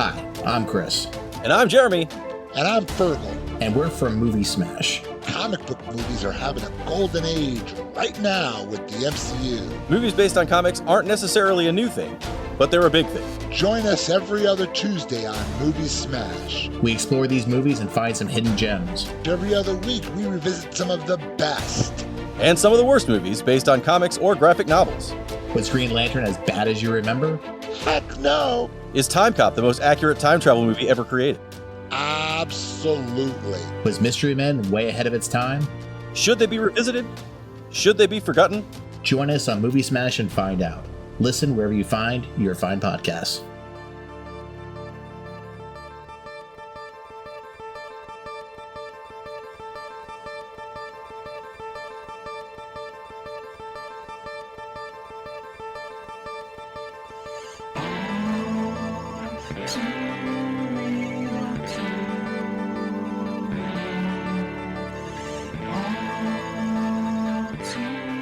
Hi, I'm Chris. And I'm Jeremy. And I'm Fergal. And we're from Movie Smash. Comic book movies are having a golden age right now with the MCU. Movies based on comics aren't necessarily a new thing, but they're a big thing. Join us every other Tuesday on Movie Smash. We explore these movies and find some hidden gems. Every other week, we revisit some of the best. And some of the worst movies based on comics or graphic novels. Was Green Lantern as bad as you remember? Heck no! Is Time Cop the most accurate time travel movie ever created? Absolutely. Was Mystery Men way ahead of its time? Should they be revisited? Should they be forgotten? Join us on Movie Smash and find out. Listen wherever you find your fine podcasts.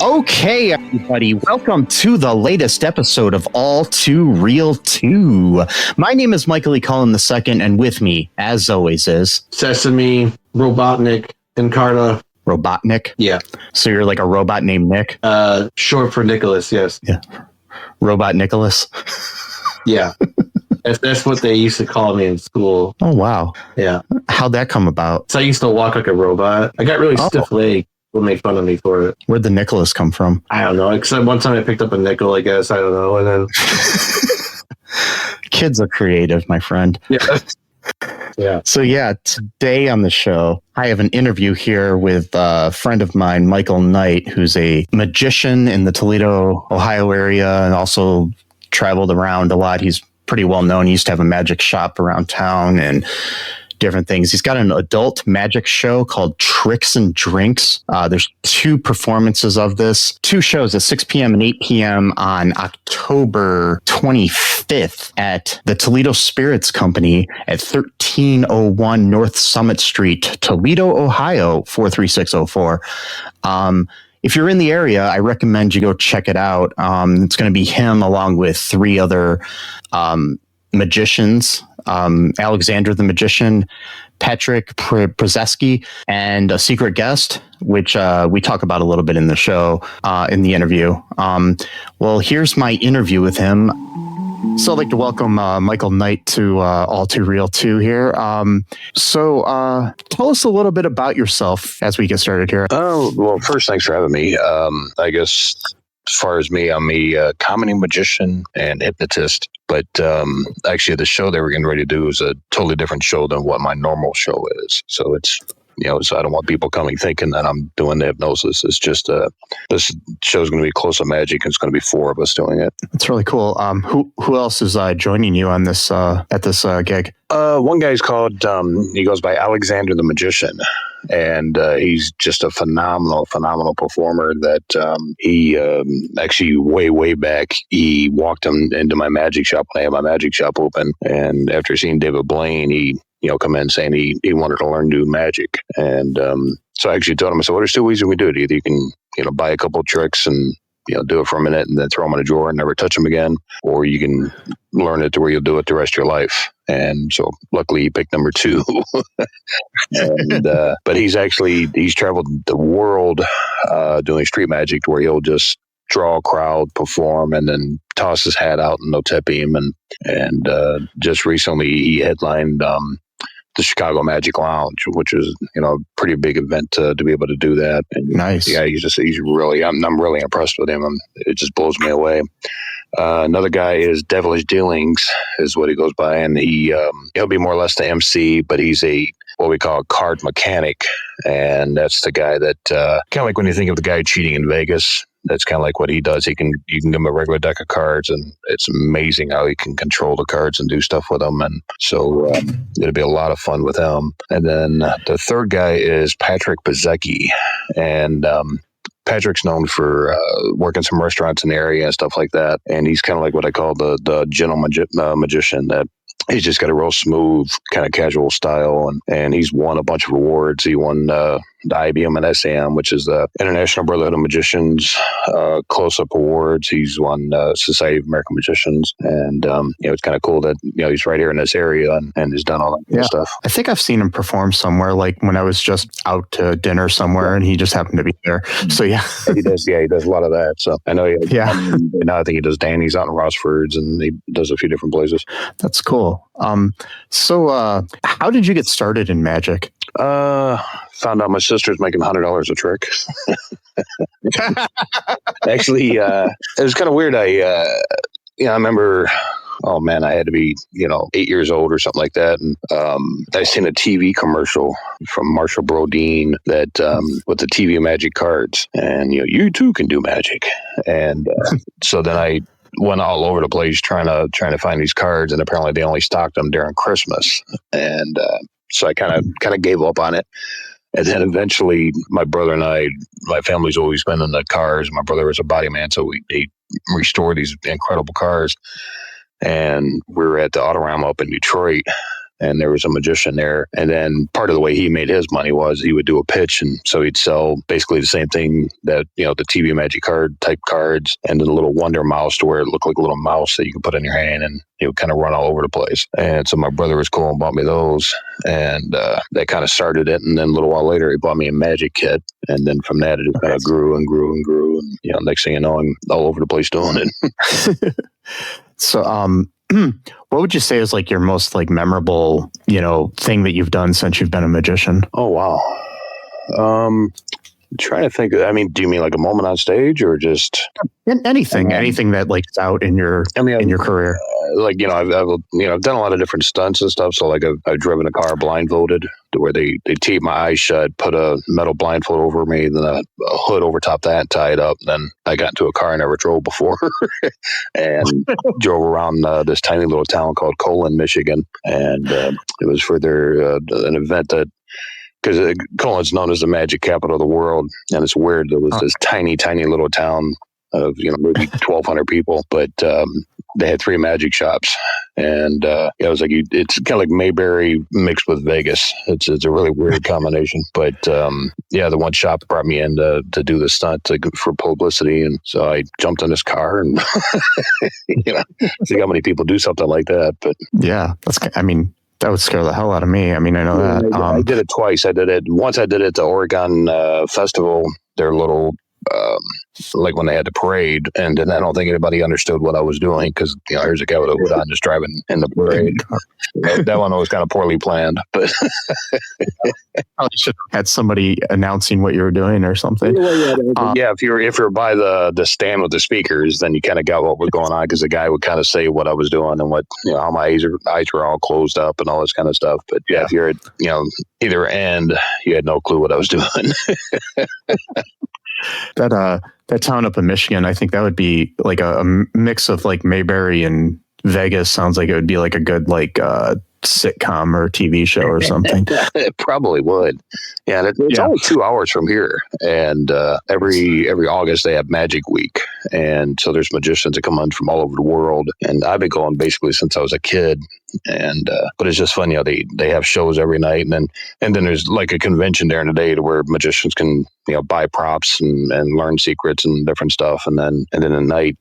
Okay, everybody, welcome to the latest episode of All Too Real 2. My name is Michael E. Cullen II, and with me, as always, is... Sesame, Robotnik, Encarta. Robotnik? Yeah. So you're like a robot named Nick? Short for Nicholas, yes. Yeah. Robot Nicholas? Yeah. That's what they used to call me in school. Oh, wow. Yeah. How'd that come about? So I used to walk like a robot. I got really stiff legs. People make fun of me for it. Where'd the Nicholas come from? I don't know. Except one time I picked up a nickel, I guess. I don't know. And then... Kids are creative, my friend. Yeah. Yeah. So yeah, today on the show, I have an interview here with a friend of mine, Michael Knight, who's a magician in the Toledo, Ohio area, and also traveled around a lot. He's pretty well known. He used to have a magic shop around town and different things. He's got an adult magic show called Tricks and Drinks. There's 2 performances of this, 2 shows at 6 p.m. and 8 p.m. on October 25th at the Toledo Spirits Company at 1301 North Summit Street, Toledo, Ohio, 43604. If you're in the area, I recommend you go check it out. It's going to be him along with 3 other magicians, Alexander the Magician, Pattrick Przysiecki, and a secret guest, which we talk about a little bit in the show, in the interview. Well, here's my interview with him. So I'd like to welcome Michael Knight to All Too Real 2 here. So tell us a little bit about yourself as we get started here. Oh, well, first, thanks for having me. I guess as far as me, I'm a comedy magician and hypnotist. But actually, the show that we're getting ready to do is a totally different show than what my normal show is. So it's, so I don't want people coming thinking that I'm doing the hypnosis. It's just this show's going to be close to magic, and it's going to be 4 of us doing it. That's really cool. Who else is joining you on this at this gig? One guy's called, he goes by Alexander the Magician. And he's just a phenomenal performer that he actually way back, he walked him into my magic shop when I had my magic shop open. And after seeing David Blaine, he, come in saying he wanted to learn to do magic. And so I actually told him, I said, well, there's 2 ways we do it. Either you can, buy a couple of tricks and, do it for a minute and then throw them in a drawer and never touch them again. Or you can learn it to where you'll do it the rest of your life. And so luckily he picked number 2. And, but he's traveled the world doing street magic to where he'll just draw a crowd, perform, and then toss his hat out and they'll tip him. And just recently he headlined the Chicago Magic Lounge, which is, a pretty big event to be able to do that. And nice. Yeah, he's really, I'm really impressed with him. It just blows me away. Another guy is Devilish Dealings is what he goes by. And he'll be more or less the MC, but he's what we call a card mechanic. And that's the guy that, kind of like when you think of the guy cheating in Vegas, that's kind of like what he does. You can give him a regular deck of cards, and it's amazing how he can control the cards and do stuff with them. And so it'll be a lot of fun with him. And then the third guy is Pattrick Przysiecki. And Patrick's known for working some restaurants in the area and stuff like that. And he's kind of like what I call the gentle magician that he's just got a real smooth, kind of casual style, and he's won a bunch of awards. He won the IBM and SAM, which is the International Brotherhood of Magicians close-up awards. He's won Society of American Magicians, and it's kind of cool that he's right here in this area and has done all that kind of stuff. I think I've seen him perform somewhere, like when I was just out to dinner somewhere, and he just happened to be there. So he does. Yeah, he does a lot of that. So I know. Now I think he does Danny's out in Rossford's, and he does a few different places. That's cool. So how did you get started in magic? Found out my sister's making $100 a trick. Actually, it was kind of weird. I remember, oh man, I had to be, 8 years old or something like that. And I seen a TV commercial from Marshall Brodeen that with the TV magic cards, and you too can do magic. And so then I went all over the place trying to find these cards, and apparently they only stocked them during Christmas. And so I kind of gave up on it. And then eventually my brother and I, my family's always been in the cars. My brother was a body man, so he restored these incredible cars. And we were at the Autorama up in Detroit, and there was a magician there. And then part of the way he made his money was he would do a pitch, and so he'd sell basically the same thing that, the TV magic card type cards, and then a little wonder mouse to where it looked like a little mouse that you could put in your hand, and it would kind of run all over the place. And so my brother was cool and bought me those, and that kind of started it. And then a little while later, he bought me a magic kit. And then from that, it just kind of grew and grew and grew. And, next thing you know, I'm all over the place doing it. So, what would you say is like your most like memorable, thing that you've done since you've been a magician? Oh, wow. I'm trying to think. I mean, do you mean like a moment on stage or just anything that like is out in your in your career? I've done a lot of different stunts and stuff. So like I've driven a car blindfolded to where they tape my eyes shut, put a metal blindfold over me, then a hood over top that, tie it up. Then I got into a car I never drove before and drove around this tiny little town called Colon, Michigan. And it was for an event that, because Colon's known as the magic capital of the world, and it's weird. There was this tiny, tiny little town of maybe 1,200 people, but they had 3 magic shops, and it was like it's kind of like Mayberry mixed with Vegas. It's a really weird combination, but the one shop brought me in to do the stunt for publicity, and so I jumped in this car and see how many people do something like that. But yeah, that would scare the hell out of me. I mean, I know that. I did it twice. Once I did it at the Oregon Festival, their little, like when they had the parade. And then I don't think anybody understood what I was doing because, here's a guy with a hood on just driving in the parade. That one was kind of poorly planned. But probably should have had somebody announcing what you were doing or something. If you're by the stand with the speakers, then you kind of got what was going on because the guy would kind of say what I was doing and what, how my eyes were all closed up and all this kind of stuff. But if you're at, either end, you had no clue what I was doing. That town up in Michigan, I think that would be like a mix of like Mayberry and Vegas. Sounds like it would be like a good like sitcom or TV show or something. It probably would. Yeah, it's only 2 hours from here, and every August they have Magic Week, and so there's magicians that come in from all over the world, and I've been going basically since I was a kid. And but it's just fun, they have shows every night, and then there's like a convention there in the day to where magicians can buy props and learn secrets and different stuff, and then at night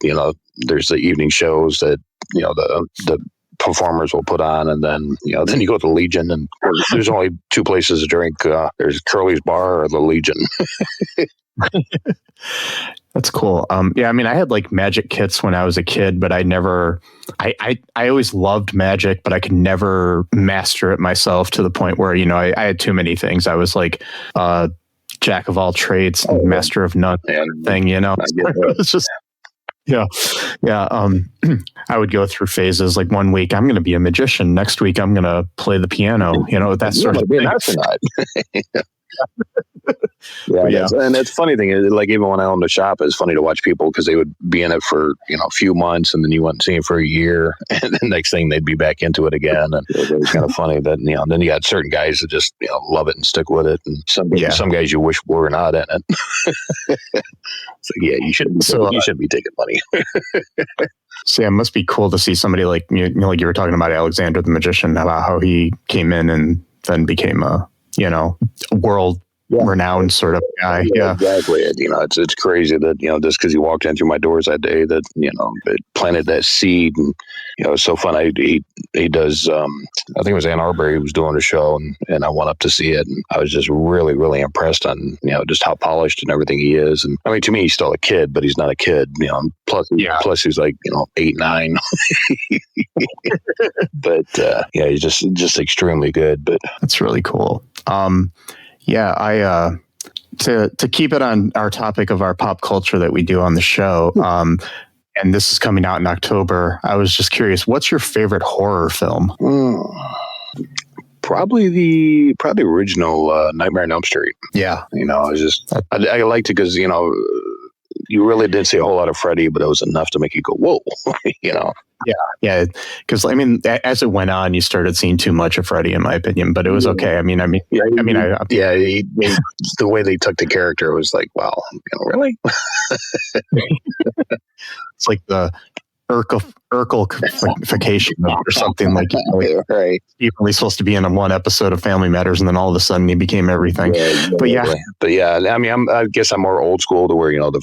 there's the evening shows that the performers will put on, and then then you go to the Legion, and there's only 2 places to drink. There's Curly's Bar or the Legion. That's cool. I mean, I had like magic kits when I was a kid, but I always loved magic, but I could never master it myself to the point where, I had too many things. I was like, jack of all trades, master of none thing, It's just, I would go through phases. Like one week I'm going to be a magician. Next week I'm going to play the piano, that sort of thing. Yeah, and it's funny thing is, like, even when I owned the shop, it's funny to watch people because they would be in it for a few months, and then you wouldn't see them for a year, and the next thing they'd be back into it again. And it's kind of funny that then you got certain guys that just love it and stick with it, and some guys you wish were not in it. So yeah, you should be taking money. So yeah, it must be cool to see somebody like like you were talking about Alexander the Magician, about how he came in and then became a world renowned sort of guy. Yeah, exactly. It's crazy that just because he walked in through my doors that day, that it planted that seed. And it's so fun. He does. I think it was Ann Arbor. He was doing a show, and I went up to see it, and I was just really, really impressed on just how polished and everything he is. And I mean, to me, he's still a kid, but he's not a kid. Plus he's like 8, 9. But he's just extremely good. But that's really cool. I to keep it on our topic of our pop culture that we do on the show, and this is coming out in October. I was just curious, what's your favorite horror film? Probably the original Nightmare on Elm Street. Yeah, I liked it because you really didn't see a whole lot of Freddy, but it was enough to make you go, whoa, Yeah, because I mean, as it went on, you started seeing too much of Freddy, in my opinion. But it was okay. The way they took the character was like, wow, really? It's like the Urkel-ification or something like. Right. He was only supposed to be in one episode of Family Matters, and then all of a sudden he became everything. I mean, I guess I'm more old school to where the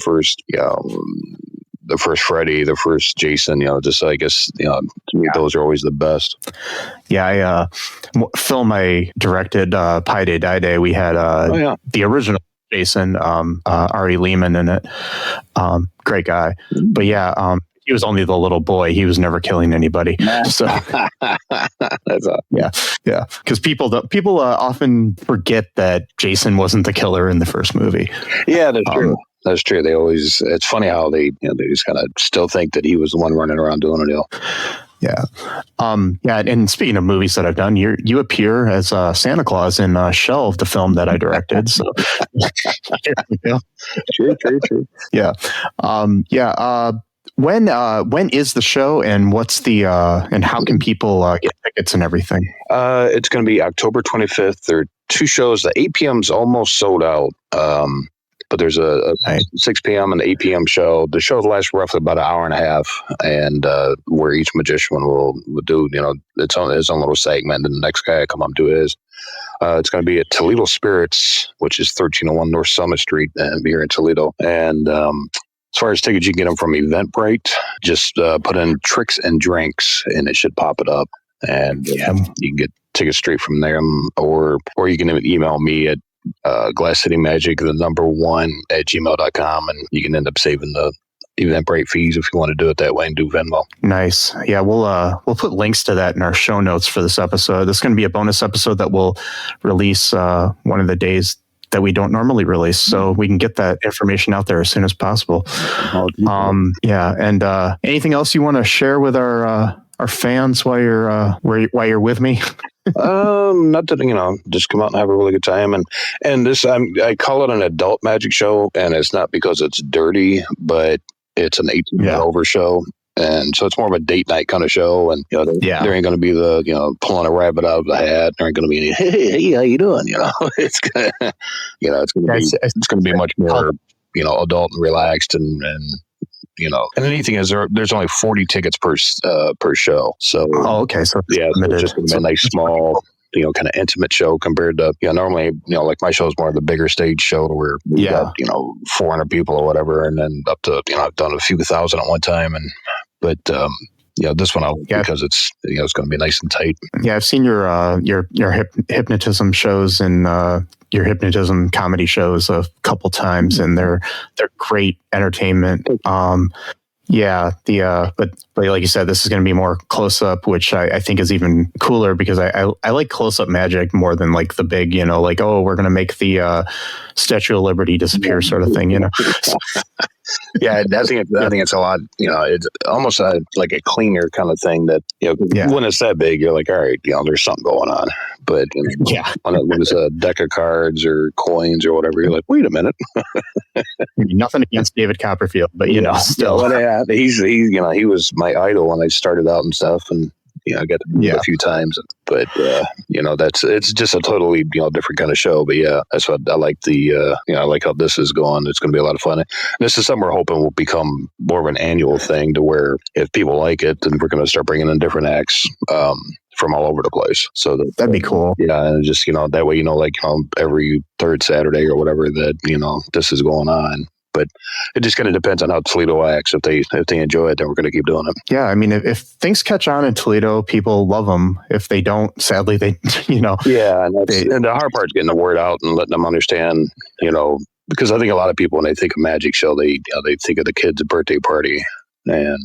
first Freddy, the first Jason, just I guess, to me, those are always the best. Yeah, film I directed, Pi Day Die Day, we had the original Jason, Ari Lehman in it. Great guy. But he was only the little boy. He was never killing anybody. So that's awesome. Yeah. Because people often forget that Jason wasn't the killer in the first movie. Yeah, that's true. That's true. They always. It's funny how they just kind of still think that he was the one running around doing it all. Yeah. And speaking of movies that I've done, you appear as Santa Claus in Shelve, the film that I directed. So, True. Yeah. When is the show, and what's the and how can people get tickets and everything? It's going to be October 25th. There are 2 shows. The 8 p.m.'s almost sold out. But there's a 6 p.m. and 8 p.m. show. The show lasts roughly about an hour and a half, and where each magician will do its own little segment, and the next guy will come up and do his. It's going to be at Toledo Spirits, which is 1301 North Summit Street, and here in Toledo. And as far as tickets, you can get them from Eventbrite. Just put in Tricks and Drinks, and it should pop it up. And you can get tickets straight from there, or you can email me at glasscitymagic, the number 1 at gmail.com, and you can end up saving the Eventbrite fees if you want to do it that way and do Venmo. Nice. Yeah, we'll put links to that in our show notes for this episode. This is going to be a bonus episode that we'll release one of the days that we don't normally release, so we can get that information out there as soon as possible. And anything else you want to share with our fans while you're with me? Not that, just come out and have a really good time. And this, I call it an adult magic show, and it's not because it's dirty, but it's an 18 and over show. And so it's more of a date night kind of show. And, there ain't going to be the, pulling a rabbit out of the hat. There ain't going to be any, hey, how you doing? It's going to, it's going to be much more, adult and relaxed and and the neat thing is there's only 40 tickets per show. So, okay. So it's just a nice small, kind of intimate show compared to, normally, like my show is more of the bigger stage show where we got, 400 people or whatever. And then up to, I've done a few thousand at one time. But this one because it's, it's going to be nice and tight. Yeah. I've seen your hypnotism shows and, your hypnotism comedy shows a couple times, and they're great entertainment. But like you said, this is going to be more close up, which I think is even cooler because I like close up magic more than like the big, we're going to make the Statue of Liberty disappear sort of thing, Yeah, I think it's a lot. It's almost like a cleaner kind of thing that when it's that big, you're like, all right, there's something going on. But when it's a deck of cards or coins or whatever, you're like, wait a minute. Nothing against David Copperfield, but still, he was my idol when I started out and stuff, and I got to meet him a few times. But it's just a totally different kind of show. But that's what I like. I like how this is going. It's going to be a lot of fun. And this is something we're hoping will become more of an annual thing, to where if people like it, then we're going to start bringing in different acts from all over the place. So that'd be cool. Yeah, and just that way every third Saturday or whatever that this is going on. But it just kind of depends on how Toledo acts. If they enjoy it, then we're going to keep doing it. Yeah, I mean, if things catch on in Toledo, people love them. If they don't, sadly, they Yeah, and the hard part is getting the word out and letting them understand. Because I think a lot of people, when they think of Magic Show, they think of the kid's birthday party, and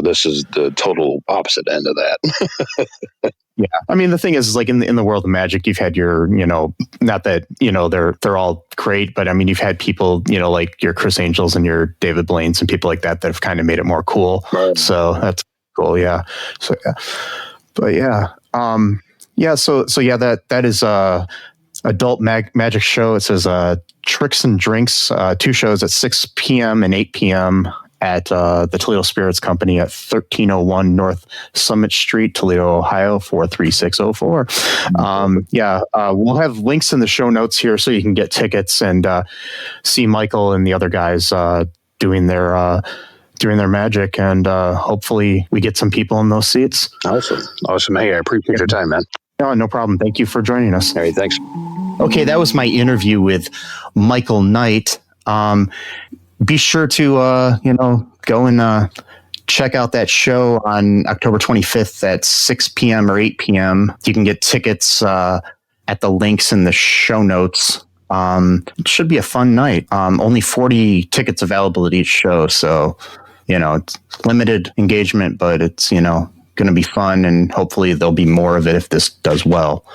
this is the total opposite end of that. Yeah, I mean, the thing is like in the world of Magic, you've had your, not that they're all great, but I mean, you've had people, like your Chris Angels and your David Blaines and people like that have kind of made it more cool. Right. So that's cool. Yeah. So but that is adult magic show. It says Tricks and Drinks, 2 shows at 6 p.m. and 8 p.m. at the Toledo Spirits Company at 1301 North Summit Street, Toledo, Ohio, 43604. We'll have links in the show notes here so you can get tickets and see Michael and the other guys doing their magic, and hopefully we get some people in those seats. Awesome. Hey, I appreciate your time, man. No problem. Thank you for joining us. All right, thanks. Okay, that was my interview with Michael Knight. Be sure to, go and check out that show on October 25th at 6 p.m. or 8 p.m. You can get tickets at the links in the show notes. It should be a fun night. Only 40 tickets available at each show. So, it's limited engagement, but it's, going to be fun, and hopefully there'll be more of it if this does well.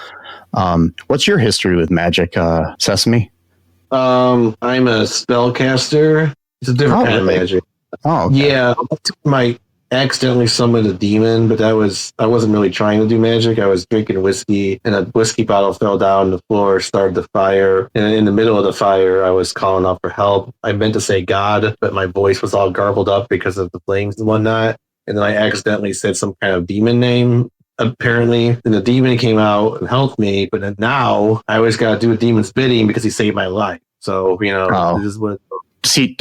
What's your history with Magic, Sesame? I'm a spellcaster. It's a different kind of magic. Oh, okay. Yeah. I accidentally summoned a demon, but I wasn't really trying to do magic. I was drinking whiskey, and a whiskey bottle fell down the floor, started the fire. And in the middle of the fire, I was calling out for help. I meant to say God, but my voice was all garbled up because of the flames and whatnot. And then I accidentally said some kind of demon name, apparently. And the demon came out and helped me. But then now I always got to do a demon's bidding because he saved my life. So, this is what... Does he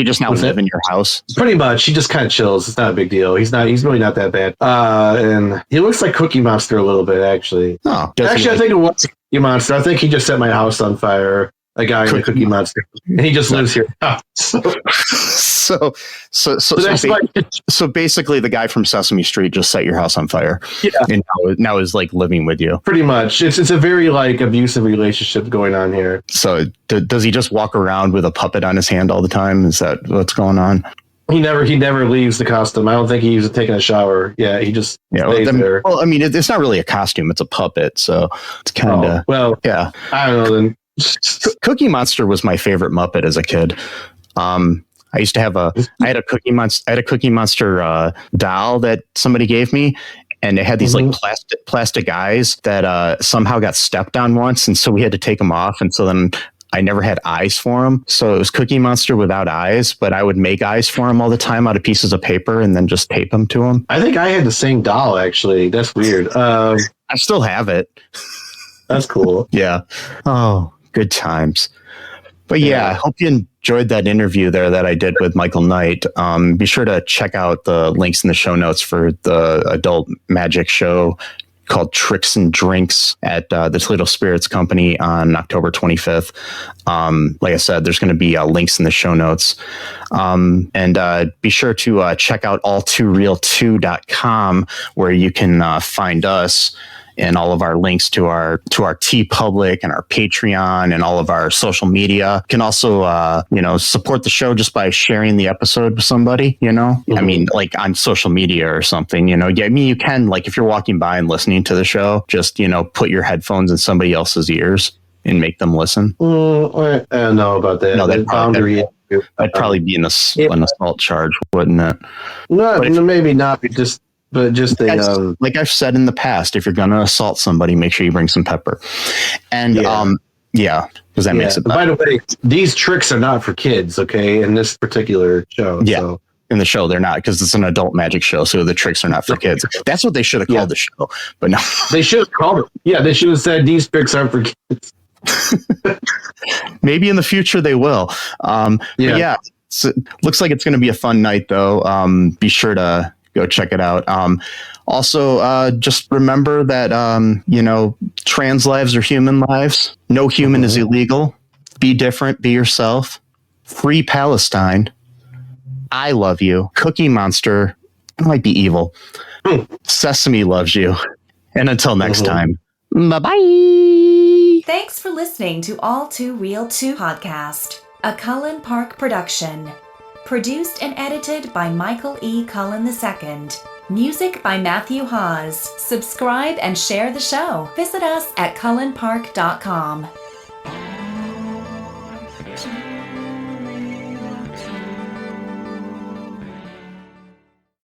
just now live in your house? Pretty much. He just kind of chills. It's not a big deal. He's really not that bad. And he looks like Cookie Monster a little bit, actually. Oh, I think it was Cookie Monster. I think he just set my house on fire. A guy in the Cookie Monster, and he just lives here. So basically, the guy from Sesame Street just set your house on fire. Yeah, and now is like living with you. Pretty much, it's a very abusive relationship going on here. So does he just walk around with a puppet on his hand all the time? Is that what's going on? He never leaves the costume. I don't think he's taking a shower. Yeah, he just stays there. Well, I mean, it's not really a costume; it's a puppet. So it's kind of yeah. I don't know then. Cookie Monster was my favorite Muppet as a kid. I used to have I had a Cookie Monster doll that somebody gave me, and it had these like plastic eyes that somehow got stepped on once, and so we had to take them off, and so then I never had eyes for him. So it was Cookie Monster without eyes, but I would make eyes for him all the time out of pieces of paper and then just tape them to him. I think I had the same doll, actually. That's weird. I still have it. That's cool. Yeah. Oh, good times. But yeah, I hope you enjoyed that interview there that I did with Michael Knight. Be sure to check out the links in the show notes for the adult magic show called Tricks and Drinks at the Toledo Spirits Company on October 25th. Like I said, there's going to be links in the show notes. And be sure to check out all2real2.com where you can find us and all of our links to our TeePublic and our Patreon and all of our social media. You can also, support the show just by sharing the episode with somebody, Mm-hmm. I mean, like on social media or something, Yeah, I mean, you can, like, if you're walking by and listening to the show, just, put your headphones in somebody else's ears and make them listen. I don't know about that. No, that I'd probably be an assault charge, wouldn't it? No, maybe not. But just like I've said in the past, if you're gonna assault somebody, make sure you bring some pepper. And because that makes it better. By the way, these tricks are not for kids, okay? In this particular show. Yeah. So. In the show, they're not, because it's an adult magic show, so the tricks are not for kids. That's what they should have called the show, but no. They should have called it. Yeah, they should have said these tricks aren't for kids. Maybe in the future they will. Looks like it's going to be a fun night, though. Be sure to go check it out. Also, just remember that, trans lives are human lives. No human is illegal. Be different. Be yourself. Free Palestine. I love you. Cookie Monster might be evil. Sesame loves you. And until next time, bye-bye. Thanks for listening to All Too Real 2 podcast, a Cullen Park production. Produced and edited by Michael E. Cullen II. Music by Matthew Hawes. Subscribe and share the show. Visit us at cullenpark.com.